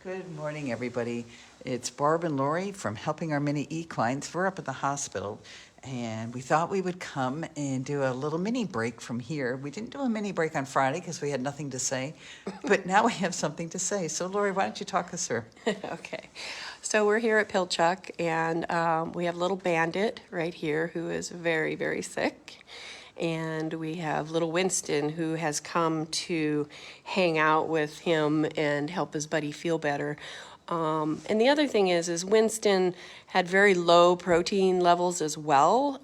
Good morning, everybody. It's Barb and Lori from Helping Our Mini Equines. We're up at the hospital, and we thought we would come and do a little mini break from here. We didn't do a mini break on Friday because we had nothing to say, but now we have something to say. So, Lori, why don't you talk us through? Okay, so we're here at Pilchuck, and we have little Bandit right here who is very, very sick. And we have little Winston who has come to hang out with him and help his buddy feel better. And the other thing is Winston had very low protein levels as well,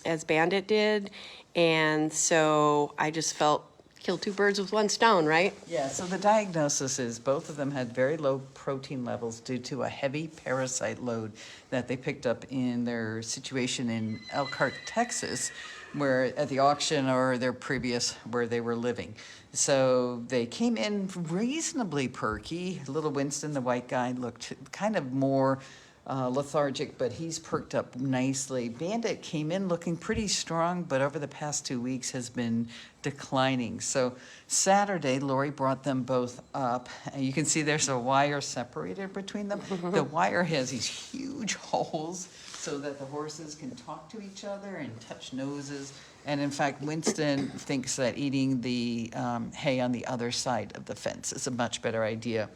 as Bandit did. And so I just felt kill two birds with one stone, right? Yeah, so the diagnosis is both of them had very low protein levels due to a heavy parasite load that they picked up in their situation in Elkhart, Texas, where at the auction or their previous where they were living. So they came in reasonably perky. Little Winston, the white guy, looked kind of more lethargic, but he's perked up nicely. Bandit came in looking pretty strong, but over the past 2 weeks has been declining. So Saturday, Lori brought them both up. And you can see there's a wire separator between them. The wire has these huge holes so that the horses can talk to each other and touch noses. And in fact, Winston thinks that eating the hay on the other side of the fence is a much better idea.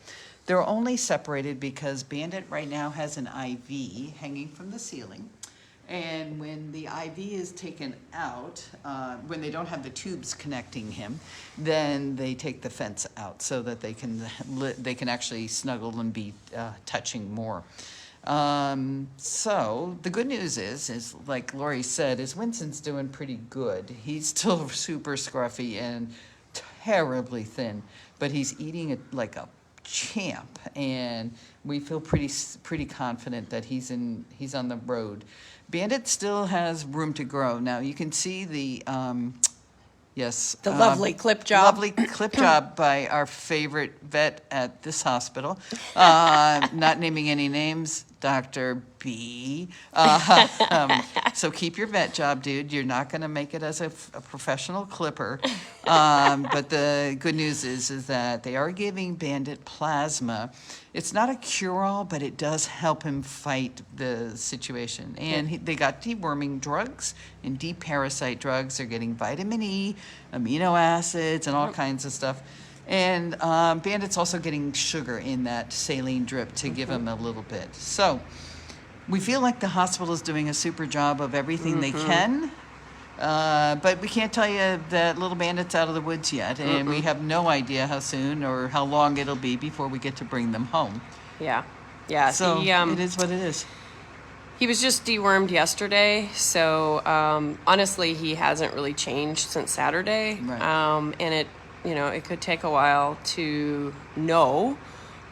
They're only separated because Bandit right now has an IV hanging from the ceiling. And when the IV is taken out, when they don't have the tubes connecting him, then they take the fence out so that they can actually snuggle and be touching more. So the good news is like Lori said, is Winston's doing pretty good. He's still super scruffy and terribly thin, but he's eating it like a champ, and we feel pretty confident that he's on the road. Bandit still has room to grow. Now you can see the lovely clip job. Lovely clip job by our favorite vet at this hospital. Not naming any names, Dr. B. So keep your vet job, dude. You're not going to make it as a professional clipper. But the good news is that they are giving Bandit plasma. It's not a cure-all, but it does help him fight the situation. And they got deworming drugs and deparasite drugs. They're getting vitamin E, amino acids, and all kinds of stuff. And Bandit's also getting sugar in that saline drip to give him a little bit. So we feel like the hospital is doing a super job of everything they can. But we can't tell you that little Bandit's out of the woods yet, and we have no idea how soon or how long it'll be before we get to bring them home. Yeah. So it is what it is. He was just dewormed yesterday, so honestly, he hasn't really changed since Saturday. Right. And it could take a while to know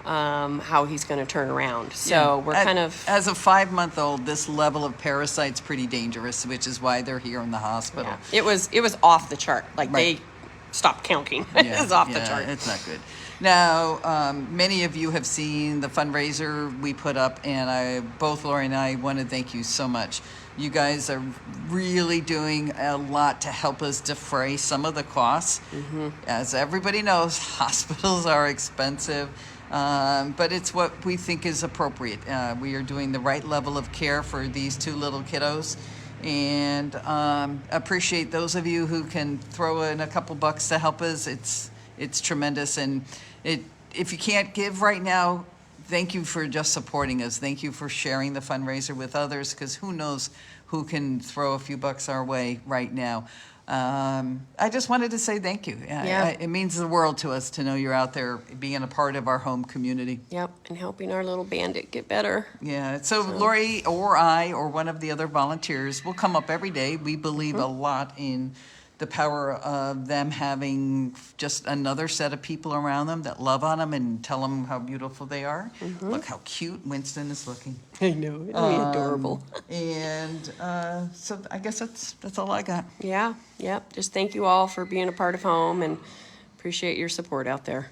how he's going to turn around. So we're kind of... As a 5-month-old, this level of parasite's pretty dangerous, which is why they're here in the hospital. Yeah. It was off the chart. Like, right. They stopped counting. It was off the chart. It's not good. Now, many of you have seen the fundraiser we put up, and both Lori and I want to thank you so much. You guys are really doing a lot to help us defray some of the costs. As everybody knows, hospitals are expensive. But it's what we think is appropriate. We are doing the right level of care for these two little kiddos, and appreciate those of you who can throw in a couple bucks to help us. It's tremendous, and if you can't give right now, thank you for just supporting us. Thank you for sharing the fundraiser with others, because who knows who can throw a few bucks our way right now. I just wanted to say thank you. It means the world to us to know you're out there being a part of our home community. Yep, and helping our little Bandit get better. Yeah, so Lori or I or one of the other volunteers will come up every day. We believe a lot in the power of them having just another set of people around them that love on them and tell them how beautiful they are. Look how cute Winston is looking. I know, isn't he adorable? And so I guess that's all I got. Yeah, yep. Just thank you all for being a part of home, and appreciate your support out there.